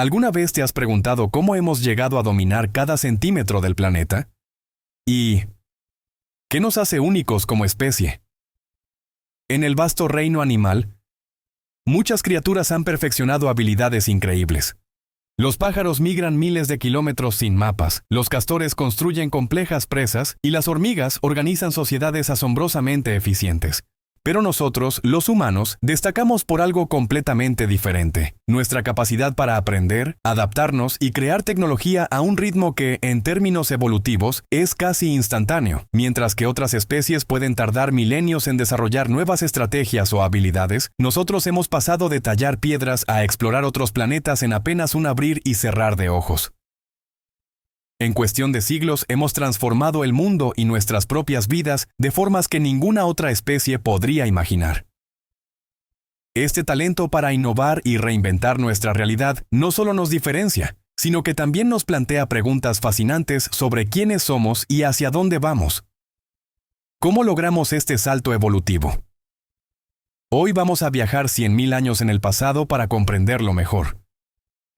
¿Alguna vez te has preguntado cómo hemos llegado a dominar cada centímetro del planeta? ¿Y qué nos hace únicos como especie? En el vasto reino animal, muchas criaturas han perfeccionado habilidades increíbles. Los pájaros migran miles de kilómetros sin mapas, los castores construyen complejas presas y las hormigas organizan sociedades asombrosamente eficientes. Pero nosotros, los humanos, destacamos por algo completamente diferente: nuestra capacidad para aprender, adaptarnos y crear tecnología a un ritmo que, en términos evolutivos, es casi instantáneo. Mientras que otras especies pueden tardar milenios en desarrollar nuevas estrategias o habilidades, nosotros hemos pasado de tallar piedras a explorar otros planetas en apenas un abrir y cerrar de ojos. En cuestión de siglos hemos transformado el mundo y nuestras propias vidas de formas que ninguna otra especie podría imaginar. Este talento para innovar y reinventar nuestra realidad no solo nos diferencia, sino que también nos plantea preguntas fascinantes sobre quiénes somos y hacia dónde vamos. ¿Cómo logramos este salto evolutivo? Hoy vamos a viajar 100.000 años en el pasado para comprenderlo mejor.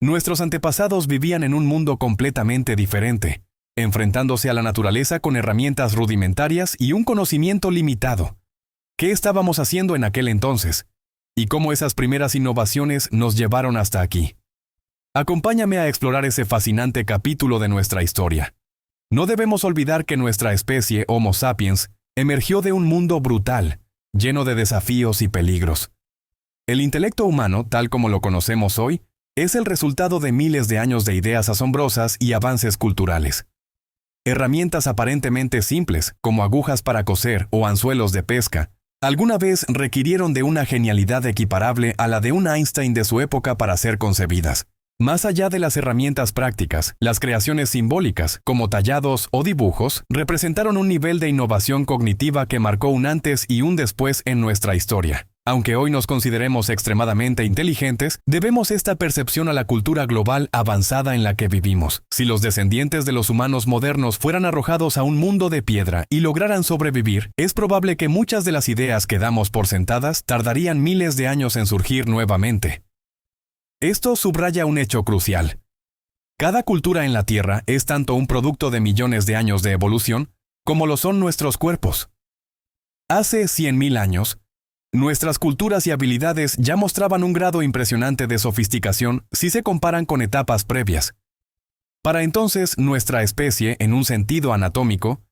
Nuestros antepasados vivían en un mundo completamente diferente, enfrentándose a la naturaleza con herramientas rudimentarias y un conocimiento limitado. ¿Qué estábamos haciendo en aquel entonces? ¿Y cómo esas primeras innovaciones nos llevaron hasta aquí? Acompáñame a explorar ese fascinante capítulo de nuestra historia. No debemos olvidar que nuestra especie, Homo sapiens, emergió de un mundo brutal, lleno de desafíos y peligros. El intelecto humano, tal como lo conocemos hoy, es el resultado de miles de años de ideas asombrosas y avances culturales. Herramientas aparentemente simples, como agujas para coser o anzuelos de pesca, alguna vez requirieron de una genialidad equiparable a la de un Einstein de su época para ser concebidas. Más allá de las herramientas prácticas, las creaciones simbólicas, como tallados o dibujos, representaron un nivel de innovación cognitiva que marcó un antes y un después en nuestra historia. Aunque hoy nos consideremos extremadamente inteligentes, debemos esta percepción a la cultura global avanzada en la que vivimos. Si los descendientes de los humanos modernos fueran arrojados a un mundo de piedra y lograran sobrevivir, es probable que muchas de las ideas que damos por sentadas tardarían miles de años en surgir nuevamente. Esto subraya un hecho crucial. Cada cultura en la Tierra es tanto un producto de millones de años de evolución, como lo son nuestros cuerpos. Hace 100.000 años, nuestras culturas y habilidades ya mostraban un grado impresionante de sofisticación si se comparan con etapas previas. Para entonces, nuestra especie, en un sentido anatómico,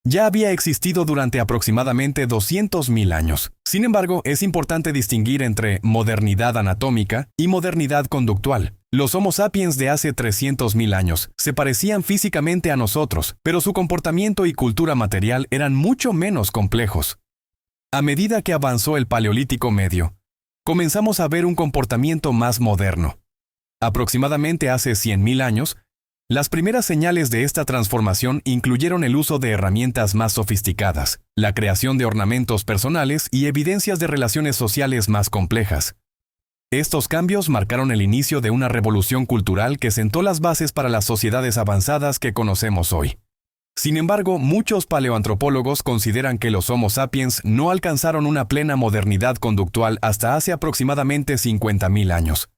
ya había existido durante aproximadamente 200.000 años. Sin embargo, es importante distinguir entre modernidad anatómica y modernidad conductual. Los Homo sapiens de hace 300.000 años se parecían físicamente a nosotros, pero su comportamiento y cultura material eran mucho menos complejos. A medida que avanzó el Paleolítico Medio, comenzamos a ver un comportamiento más moderno. Aproximadamente hace 100.000 años, las primeras señales de esta transformación incluyeron el uso de herramientas más sofisticadas, la creación de ornamentos personales y evidencias de relaciones sociales más complejas. Estos cambios marcaron el inicio de una revolución cultural que sentó las bases para las sociedades avanzadas que conocemos hoy. Sin embargo, muchos paleoantropólogos consideran que los Homo sapiens no alcanzaron una plena modernidad conductual hasta hace aproximadamente 50.000 años.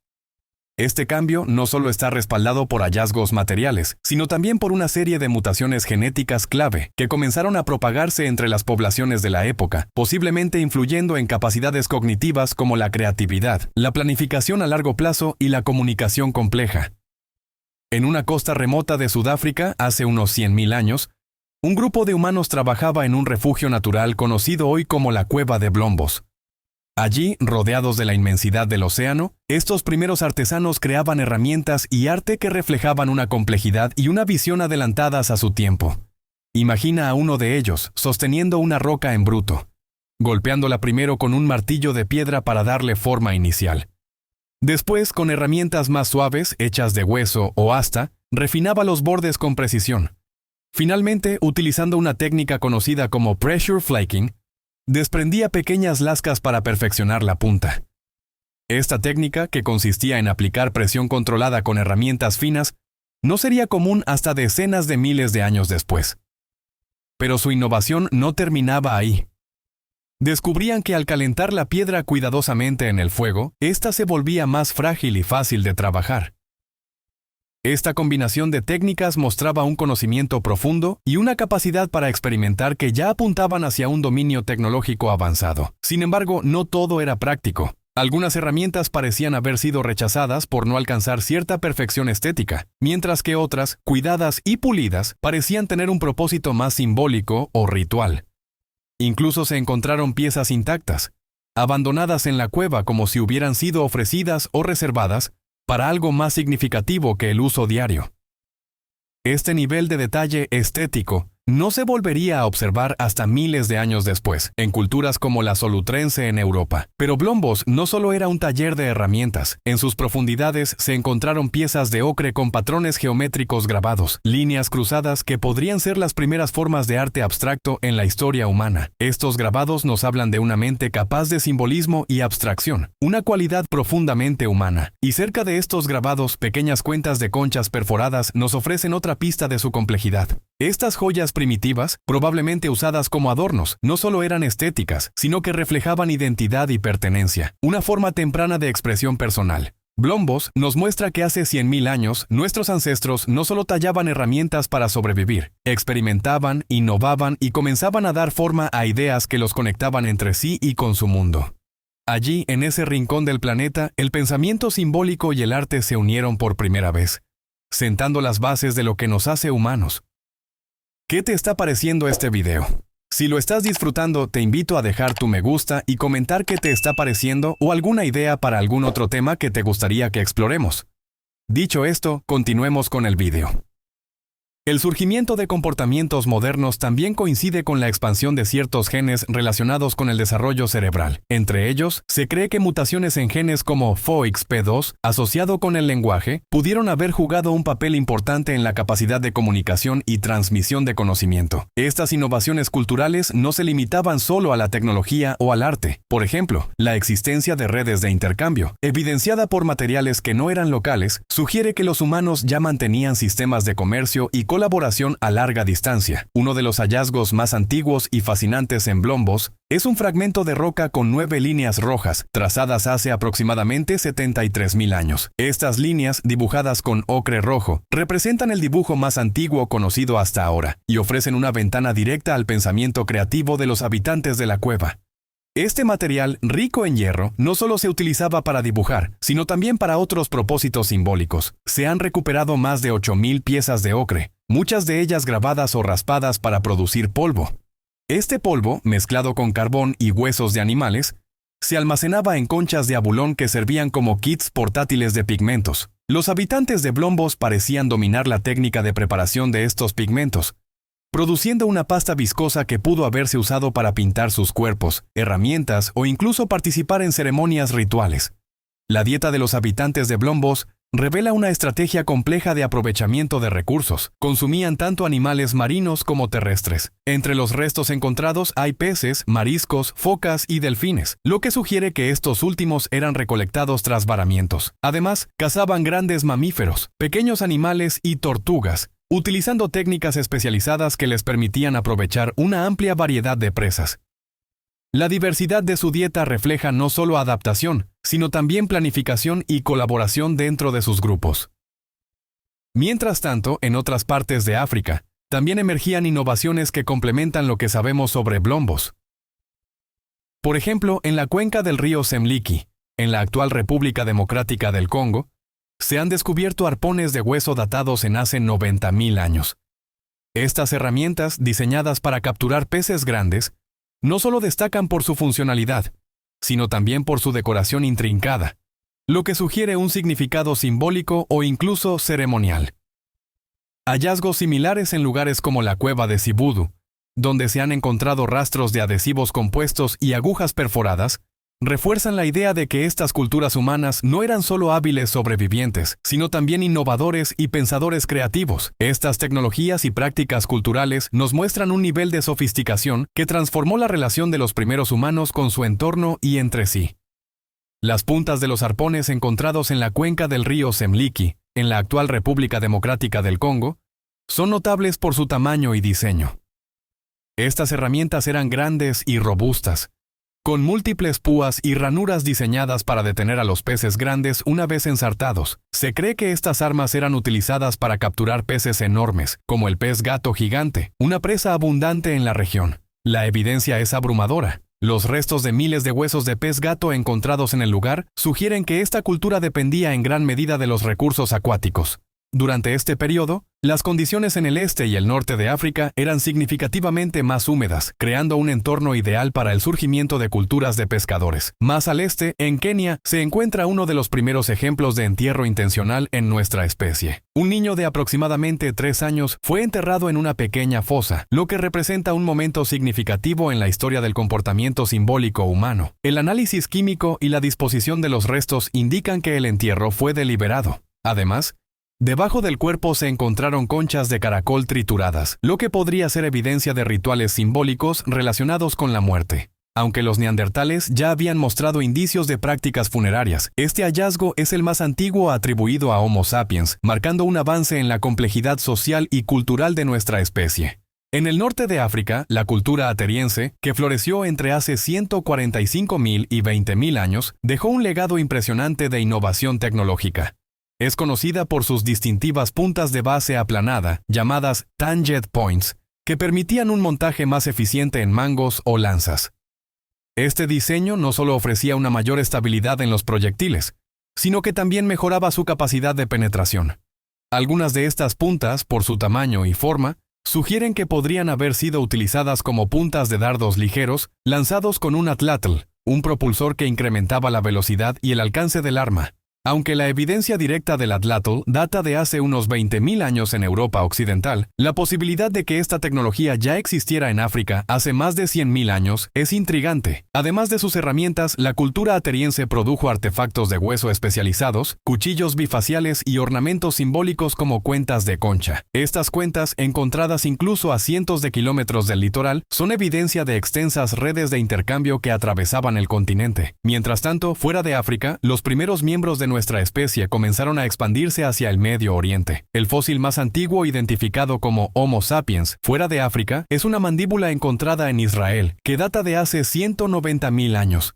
Este cambio no solo está respaldado por hallazgos materiales, sino también por una serie de mutaciones genéticas clave que comenzaron a propagarse entre las poblaciones de la época, posiblemente influyendo en capacidades cognitivas como la creatividad, la planificación a largo plazo y la comunicación compleja. En una costa remota de Sudáfrica, hace unos 100.000 años, un grupo de humanos trabajaba en un refugio natural conocido hoy como la Cueva de Blombos. Allí, rodeados de la inmensidad del océano, estos primeros artesanos creaban herramientas y arte que reflejaban una complejidad y una visión adelantadas a su tiempo. Imagina a uno de ellos sosteniendo una roca en bruto, golpeándola primero con un martillo de piedra para darle forma inicial. Después, con herramientas más suaves, hechas de hueso o asta, refinaba los bordes con precisión. Finalmente, utilizando una técnica conocida como pressure flaking, desprendía pequeñas lascas para perfeccionar la punta. Esta técnica, que consistía en aplicar presión controlada con herramientas finas, no sería común hasta decenas de miles de años después. Pero su innovación no terminaba ahí. Descubrían que al calentar la piedra cuidadosamente en el fuego, ésta se volvía más frágil y fácil de trabajar. Esta combinación de técnicas mostraba un conocimiento profundo y una capacidad para experimentar que ya apuntaban hacia un dominio tecnológico avanzado. Sin embargo, no todo era práctico. Algunas herramientas parecían haber sido rechazadas por no alcanzar cierta perfección estética, mientras que otras, cuidadas y pulidas, parecían tener un propósito más simbólico o ritual. Incluso se encontraron piezas intactas, abandonadas en la cueva como si hubieran sido ofrecidas o reservadas para algo más significativo que el uso diario. Este nivel de detalle estético no se volvería a observar hasta miles de años después, en culturas como la solutrense en Europa. Pero Blombos no solo era un taller de herramientas. En sus profundidades se encontraron piezas de ocre con patrones geométricos grabados, líneas cruzadas que podrían ser las primeras formas de arte abstracto en la historia humana. Estos grabados nos hablan de una mente capaz de simbolismo y abstracción, una cualidad profundamente humana. Y cerca de estos grabados, pequeñas cuentas de conchas perforadas nos ofrecen otra pista de su complejidad. Estas joyas primitivas, probablemente usadas como adornos, no solo eran estéticas, sino que reflejaban identidad y pertenencia, una forma temprana de expresión personal. Blombos nos muestra que hace 100.000 años, nuestros ancestros no solo tallaban herramientas para sobrevivir, experimentaban, innovaban y comenzaban a dar forma a ideas que los conectaban entre sí y con su mundo. Allí, en ese rincón del planeta, el pensamiento simbólico y el arte se unieron por primera vez, sentando las bases de lo que nos hace humanos. ¿Qué te está pareciendo este video? Si lo estás disfrutando, te invito a dejar tu me gusta y comentar qué te está pareciendo o alguna idea para algún otro tema que te gustaría que exploremos. Dicho esto, continuemos con el video. El surgimiento de comportamientos modernos también coincide con la expansión de ciertos genes relacionados con el desarrollo cerebral. Entre ellos, se cree que mutaciones en genes como FOXP2, asociado con el lenguaje, pudieron haber jugado un papel importante en la capacidad de comunicación y transmisión de conocimiento. Estas innovaciones culturales no se limitaban solo a la tecnología o al arte. Por ejemplo, la existencia de redes de intercambio, evidenciada por materiales que no eran locales, sugiere que los humanos ya mantenían sistemas de comercio y colaboración a larga distancia. Uno de los hallazgos más antiguos y fascinantes en Blombos es un fragmento de roca con 9 líneas rojas, trazadas hace aproximadamente 73.000 años. Estas líneas, dibujadas con ocre rojo, representan el dibujo más antiguo conocido hasta ahora, y ofrecen una ventana directa al pensamiento creativo de los habitantes de la cueva. Este material, rico en hierro, no solo se utilizaba para dibujar, sino también para otros propósitos simbólicos. Se han recuperado más de 8.000 piezas de ocre, muchas de ellas grabadas o raspadas para producir polvo. Este polvo, mezclado con carbón y huesos de animales, se almacenaba en conchas de abulón que servían como kits portátiles de pigmentos. Los habitantes de Blombos parecían dominar la técnica de preparación de estos pigmentos, produciendo una pasta viscosa que pudo haberse usado para pintar sus cuerpos, herramientas o incluso participar en ceremonias rituales. La dieta de los habitantes de Blombos revela una estrategia compleja de aprovechamiento de recursos. Consumían tanto animales marinos como terrestres. Entre los restos encontrados hay peces, mariscos, focas y delfines, lo que sugiere que estos últimos eran recolectados tras varamientos. Además, cazaban grandes mamíferos, pequeños animales y tortugas, utilizando técnicas especializadas que les permitían aprovechar una amplia variedad de presas. La diversidad de su dieta refleja no solo adaptación, sino también planificación y colaboración dentro de sus grupos. Mientras tanto, en otras partes de África, también emergían innovaciones que complementan lo que sabemos sobre Blombos. Por ejemplo, en la cuenca del río Semliki, en la actual República Democrática del Congo, se han descubierto arpones de hueso datados en hace 90.000 años. Estas herramientas, diseñadas para capturar peces grandes, no solo destacan por su funcionalidad, sino también por su decoración intrincada, lo que sugiere un significado simbólico o incluso ceremonial. Hallazgos similares en lugares como la cueva de Sibudu, donde se han encontrado rastros de adhesivos compuestos y agujas perforadas, refuerzan la idea de que estas culturas humanas no eran solo hábiles sobrevivientes, sino también innovadores y pensadores creativos. Estas tecnologías y prácticas culturales nos muestran un nivel de sofisticación que transformó la relación de los primeros humanos con su entorno y entre sí. Las puntas de los arpones encontrados en la cuenca del río Semliki, en la actual República Democrática del Congo, son notables por su tamaño y diseño. Estas herramientas eran grandes y robustas, con múltiples púas y ranuras diseñadas para detener a los peces grandes una vez ensartados. Se cree que estas armas eran utilizadas para capturar peces enormes, como el pez gato gigante, una presa abundante en la región. La evidencia es abrumadora. Los restos de miles de huesos de pez gato encontrados en el lugar sugieren que esta cultura dependía en gran medida de los recursos acuáticos. Durante este periodo, las condiciones en el este y el norte de África eran significativamente más húmedas, creando un entorno ideal para el surgimiento de culturas de pescadores. Más al este, en Kenia, se encuentra uno de los primeros ejemplos de entierro intencional en nuestra especie. Un niño de aproximadamente 3 años fue enterrado en una pequeña fosa, lo que representa un momento significativo en la historia del comportamiento simbólico humano. El análisis químico y la disposición de los restos indican que el entierro fue deliberado. Además, debajo del cuerpo se encontraron conchas de caracol trituradas, lo que podría ser evidencia de rituales simbólicos relacionados con la muerte. Aunque los neandertales ya habían mostrado indicios de prácticas funerarias, este hallazgo es el más antiguo atribuido a Homo sapiens, marcando un avance en la complejidad social y cultural de nuestra especie. En el norte de África, la cultura ateniense, que floreció entre hace 145.000 y 20.000 años, dejó un legado impresionante de innovación tecnológica. Es conocida por sus distintivas puntas de base aplanada, llamadas tangent points, que permitían un montaje más eficiente en mangos o lanzas. Este diseño no solo ofrecía una mayor estabilidad en los proyectiles, sino que también mejoraba su capacidad de penetración. Algunas de estas puntas, por su tamaño y forma, sugieren que podrían haber sido utilizadas como puntas de dardos ligeros lanzados con un atlatl, un propulsor que incrementaba la velocidad y el alcance del arma. Aunque la evidencia directa del atlatl data de hace unos 20.000 años en Europa occidental, la posibilidad de que esta tecnología ya existiera en África hace más de 100.000 años es intrigante. Además de sus herramientas, la cultura ateniense produjo artefactos de hueso especializados, cuchillos bifaciales y ornamentos simbólicos como cuentas de concha. Estas cuentas, encontradas incluso a cientos de kilómetros del litoral, son evidencia de extensas redes de intercambio que atravesaban el continente. Mientras tanto, fuera de África, los primeros miembros de nuestra especie comenzaron a expandirse hacia el Medio Oriente. El fósil más antiguo identificado como Homo sapiens fuera de África es una mandíbula encontrada en Israel, que data de hace 190.000 años.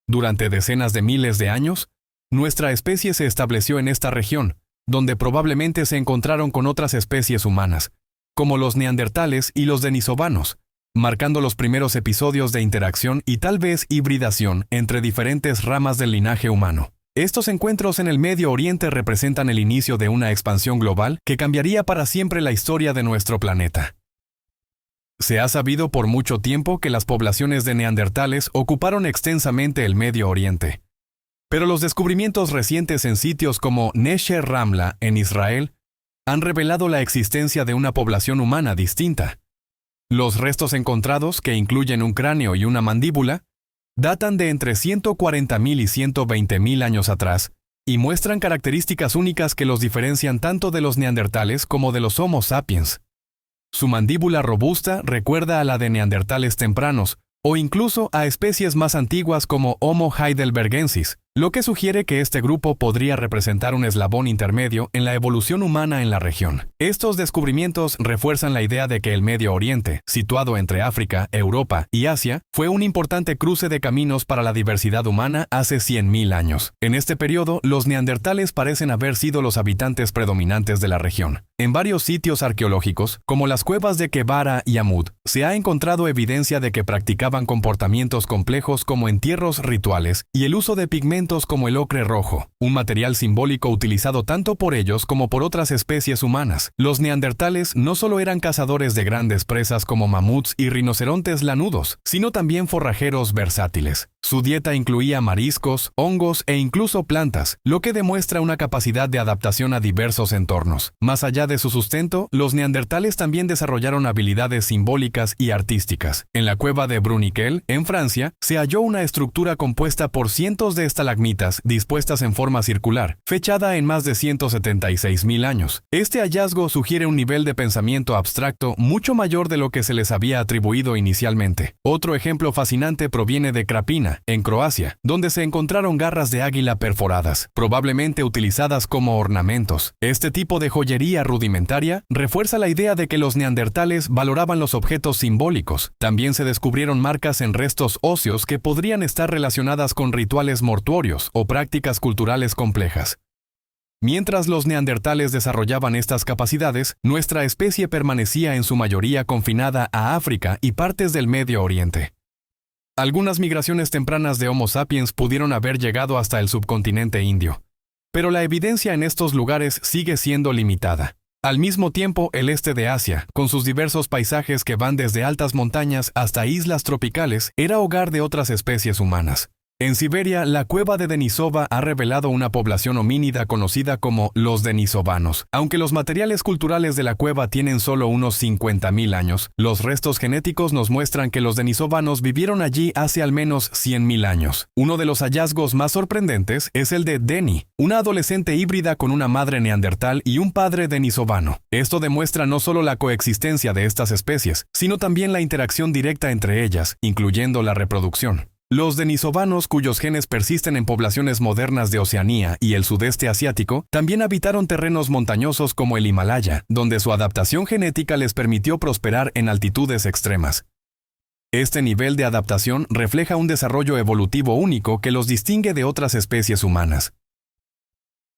Durante decenas de miles de años, nuestra especie se estableció en esta región, donde probablemente se encontraron con otras especies humanas, como los neandertales y los denisovanos, marcando los primeros episodios de interacción y tal vez hibridación entre diferentes ramas del linaje humano. Estos encuentros en el Medio Oriente representan el inicio de una expansión global que cambiaría para siempre la historia de nuestro planeta. Se ha sabido por mucho tiempo que las poblaciones de neandertales ocuparon extensamente el Medio Oriente. Pero los descubrimientos recientes en sitios como Nesher Ramla, en Israel, han revelado la existencia de una población humana distinta. Los restos encontrados, que incluyen un cráneo y una mandíbula, datan de entre 140.000 y 120.000 años atrás y muestran características únicas que los diferencian tanto de los neandertales como de los Homo sapiens. Su mandíbula robusta recuerda a la de neandertales tempranos o incluso a especies más antiguas como Homo heidelbergensis, lo que sugiere que este grupo podría representar un eslabón intermedio en la evolución humana en la región. Estos descubrimientos refuerzan la idea de que el Medio Oriente, situado entre África, Europa y Asia, fue un importante cruce de caminos para la diversidad humana hace 100.000 años. En este periodo, los neandertales parecen haber sido los habitantes predominantes de la región. En varios sitios arqueológicos, como las cuevas de Kebara y Amud, se ha encontrado evidencia de que practicaban comportamientos complejos como entierros rituales y el uso de pigmentos como el ocre rojo, un material simbólico utilizado tanto por ellos como por otras especies humanas. Los neandertales no solo eran cazadores de grandes presas como mamuts y rinocerontes lanudos, sino también forrajeros versátiles. Su dieta incluía mariscos, hongos e incluso plantas, lo que demuestra una capacidad de adaptación a diversos entornos. Más allá de su sustento, los neandertales también desarrollaron habilidades simbólicas y artísticas. En la cueva de Bruniquel, en Francia, se halló una estructura compuesta por cientos de estalactitas estalagmitas dispuestas en forma circular, fechada en más de 176.000 años. Este hallazgo sugiere un nivel de pensamiento abstracto mucho mayor de lo que se les había atribuido inicialmente. Otro ejemplo fascinante proviene de Krapina, en Croacia, donde se encontraron garras de águila perforadas, probablemente utilizadas como ornamentos. Este tipo de joyería rudimentaria refuerza la idea de que los neandertales valoraban los objetos simbólicos. También se descubrieron marcas en restos óseos que podrían estar relacionadas con rituales mortuorios o prácticas culturales complejas. Mientras los neandertales desarrollaban estas capacidades, nuestra especie permanecía en su mayoría confinada a África y partes del Medio Oriente. Algunas migraciones tempranas de Homo sapiens pudieron haber llegado hasta el subcontinente indio, pero la evidencia en estos lugares sigue siendo limitada. Al mismo tiempo, el este de Asia, con sus diversos paisajes que van desde altas montañas hasta islas tropicales, era hogar de otras especies humanas. En Siberia, la cueva de Denisova ha revelado una población homínida conocida como los denisovanos. Aunque los materiales culturales de la cueva tienen solo unos 50.000 años, los restos genéticos nos muestran que los denisovanos vivieron allí hace al menos 100.000 años. Uno de los hallazgos más sorprendentes es el de Deni, una adolescente híbrida con una madre neandertal y un padre denisovano. Esto demuestra no solo la coexistencia de estas especies, sino también la interacción directa entre ellas, incluyendo la reproducción. Los denisovanos, cuyos genes persisten en poblaciones modernas de Oceanía y el sudeste asiático, también habitaron terrenos montañosos como el Himalaya, donde su adaptación genética les permitió prosperar en altitudes extremas. Este nivel de adaptación refleja un desarrollo evolutivo único que los distingue de otras especies humanas.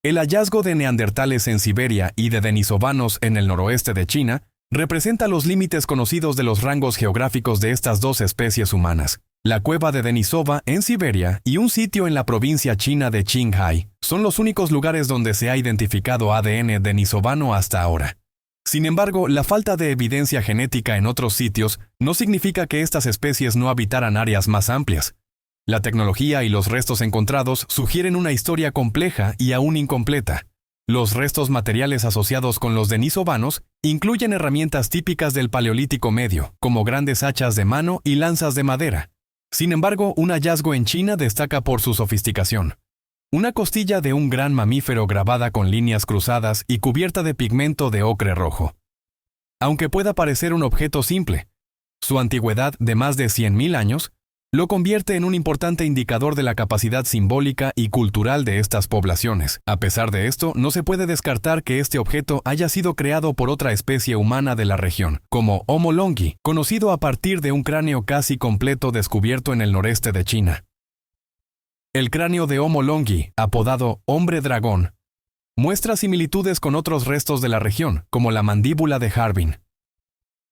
El hallazgo de neandertales en Siberia y de denisovanos en el noroeste de China representa los límites conocidos de los rangos geográficos de estas dos especies humanas. La cueva de Denisova en Siberia y un sitio en la provincia china de Qinghai son los únicos lugares donde se ha identificado ADN denisovano hasta ahora. Sin embargo, la falta de evidencia genética en otros sitios no significa que estas especies no habitaran áreas más amplias. La tecnología y los restos encontrados sugieren una historia compleja y aún incompleta. Los restos materiales asociados con los denisovanos incluyen herramientas típicas del Paleolítico Medio, como grandes hachas de mano y lanzas de madera. Sin embargo, un hallazgo en China destaca por su sofisticación. Una costilla de un gran mamífero grabada con líneas cruzadas y cubierta de pigmento de ocre rojo. Aunque pueda parecer un objeto simple, su antigüedad de más de 100.000 años lo convierte en un importante indicador de la capacidad simbólica y cultural de estas poblaciones. A pesar de esto, no se puede descartar que este objeto haya sido creado por otra especie humana de la región, como Homo longi, conocido a partir de un cráneo casi completo descubierto en el noreste de China. El cráneo de Homo longi, apodado hombre dragón, muestra similitudes con otros restos de la región, como la mandíbula de Harbin.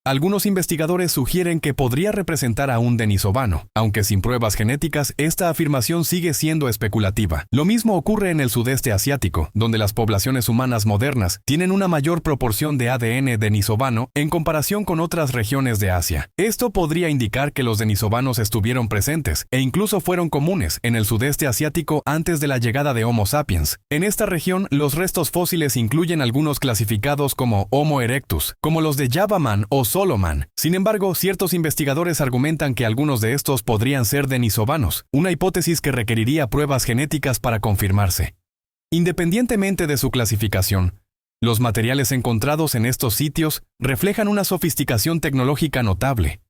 Algunos investigadores sugieren que podría representar a un denisovano, aunque sin pruebas genéticas, esta afirmación sigue siendo especulativa. Lo mismo ocurre en el sudeste asiático, donde las poblaciones humanas modernas tienen una mayor proporción de ADN denisovano en comparación con otras regiones de Asia. Esto podría indicar que los denisovanos estuvieron presentes e incluso fueron comunes en el sudeste asiático antes de la llegada de Homo sapiens. En esta región, los restos fósiles incluyen algunos clasificados como Homo erectus, como los de Javaman o Solomon. Sin embargo, ciertos investigadores argumentan que algunos de estos podrían ser denisovanos, una hipótesis que requeriría pruebas genéticas para confirmarse. Independientemente de su clasificación, los materiales encontrados en estos sitios reflejan una sofisticación tecnológica notable.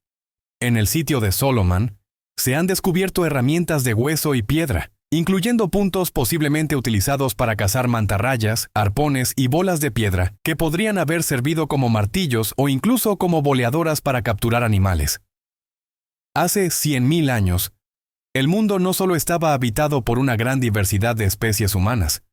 En el sitio de Solomon, se han descubierto herramientas de hueso y piedra, incluyendo puntos posiblemente utilizados para cazar mantarrayas, arpones y bolas de piedra, que podrían haber servido como martillos o incluso como boleadoras para capturar animales. Hace 100.000 años, el mundo no solo estaba habitado por una gran diversidad de especies humanas,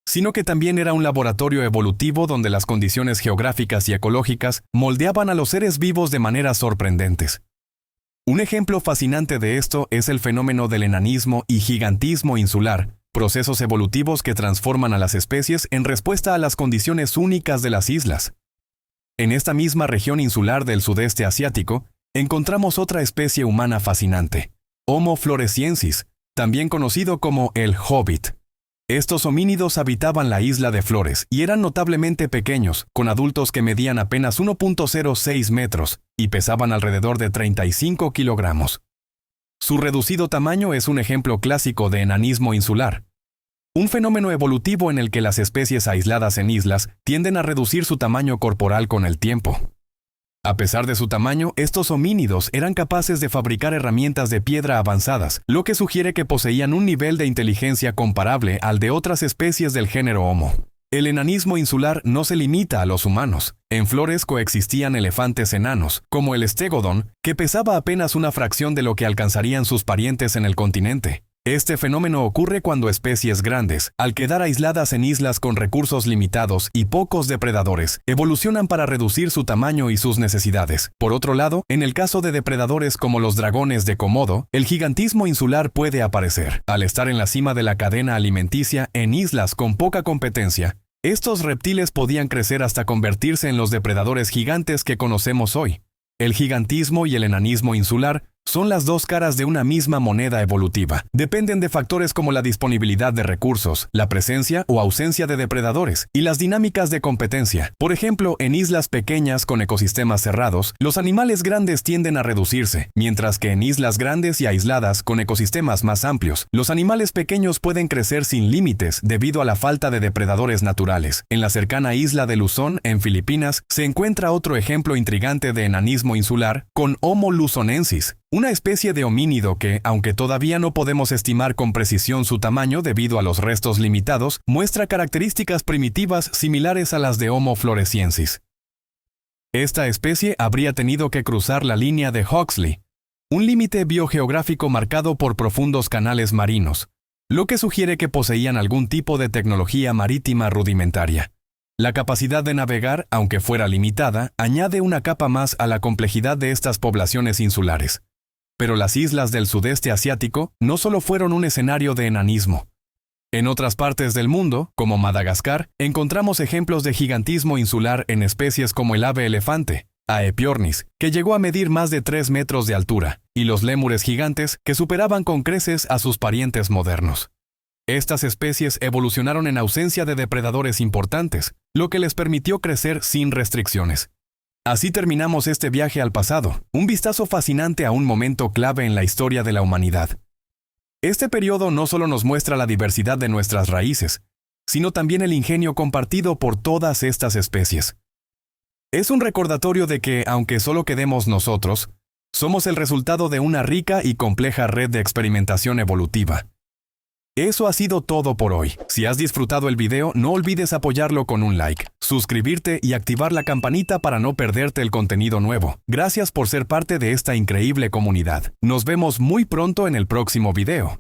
sino que también era un laboratorio evolutivo donde las condiciones geográficas y ecológicas moldeaban a los seres vivos de maneras sorprendentes. Un ejemplo fascinante de esto es el fenómeno del enanismo y gigantismo insular, procesos evolutivos que transforman a las especies en respuesta a las condiciones únicas de las islas. En esta misma región insular del sudeste asiático, encontramos otra especie humana fascinante, Homo floresiensis, también conocido como el Hobbit. Estos homínidos habitaban la isla de Flores y eran notablemente pequeños, con adultos que medían apenas 1.06 metros y pesaban alrededor de 35 kilogramos. Su reducido tamaño es un ejemplo clásico de enanismo insular, un fenómeno evolutivo en el que las especies aisladas en islas tienden a reducir su tamaño corporal con el tiempo. A pesar de su tamaño, estos homínidos eran capaces de fabricar herramientas de piedra avanzadas, lo que sugiere que poseían un nivel de inteligencia comparable al de otras especies del género Homo. El enanismo insular no se limita a los humanos. En Flores coexistían elefantes enanos, como el Stegodon, que pesaba apenas una fracción de lo que alcanzarían sus parientes en el continente. Este fenómeno ocurre cuando especies grandes, al quedar aisladas en islas con recursos limitados y pocos depredadores, evolucionan para reducir su tamaño y sus necesidades. Por otro lado, en el caso de depredadores como los dragones de Komodo, el gigantismo insular puede aparecer. Al estar en la cima de la cadena alimenticia en islas con poca competencia, estos reptiles podían crecer hasta convertirse en los depredadores gigantes que conocemos hoy. El gigantismo y el enanismo insular son las dos caras de una misma moneda evolutiva. Dependen de factores como la disponibilidad de recursos, la presencia o ausencia de depredadores, y las dinámicas de competencia. Por ejemplo, en islas pequeñas con ecosistemas cerrados, los animales grandes tienden a reducirse, mientras que en islas grandes y aisladas con ecosistemas más amplios, los animales pequeños pueden crecer sin límites debido a la falta de depredadores naturales. En la cercana isla de Luzón, en Filipinas, se encuentra otro ejemplo intrigante de enanismo insular con Homo luzonensis, una especie de homínido que, aunque todavía no podemos estimar con precisión su tamaño debido a los restos limitados, muestra características primitivas similares a las de Homo floresiensis. Esta especie habría tenido que cruzar la línea de Huxley, un límite biogeográfico marcado por profundos canales marinos, lo que sugiere que poseían algún tipo de tecnología marítima rudimentaria. La capacidad de navegar, aunque fuera limitada, añade una capa más a la complejidad de estas poblaciones insulares. Pero las islas del sudeste asiático no solo fueron un escenario de enanismo. En otras partes del mundo, como Madagascar, encontramos ejemplos de gigantismo insular en especies como el ave elefante, Aepiornis, que llegó a medir más de 3 metros de altura, y los lémures gigantes, que superaban con creces a sus parientes modernos. Estas especies evolucionaron en ausencia de depredadores importantes, lo que les permitió crecer sin restricciones. Así terminamos este viaje al pasado, un vistazo fascinante a un momento clave en la historia de la humanidad. Este periodo no solo nos muestra la diversidad de nuestras raíces, sino también el ingenio compartido por todas estas especies. Es un recordatorio de que, aunque solo quedemos nosotros, somos el resultado de una rica y compleja red de experimentación evolutiva. Eso ha sido todo por hoy. Si has disfrutado el video, no olvides apoyarlo con un like, suscribirte y activar la campanita para no perderte el contenido nuevo. Gracias por ser parte de esta increíble comunidad. Nos vemos muy pronto en el próximo video.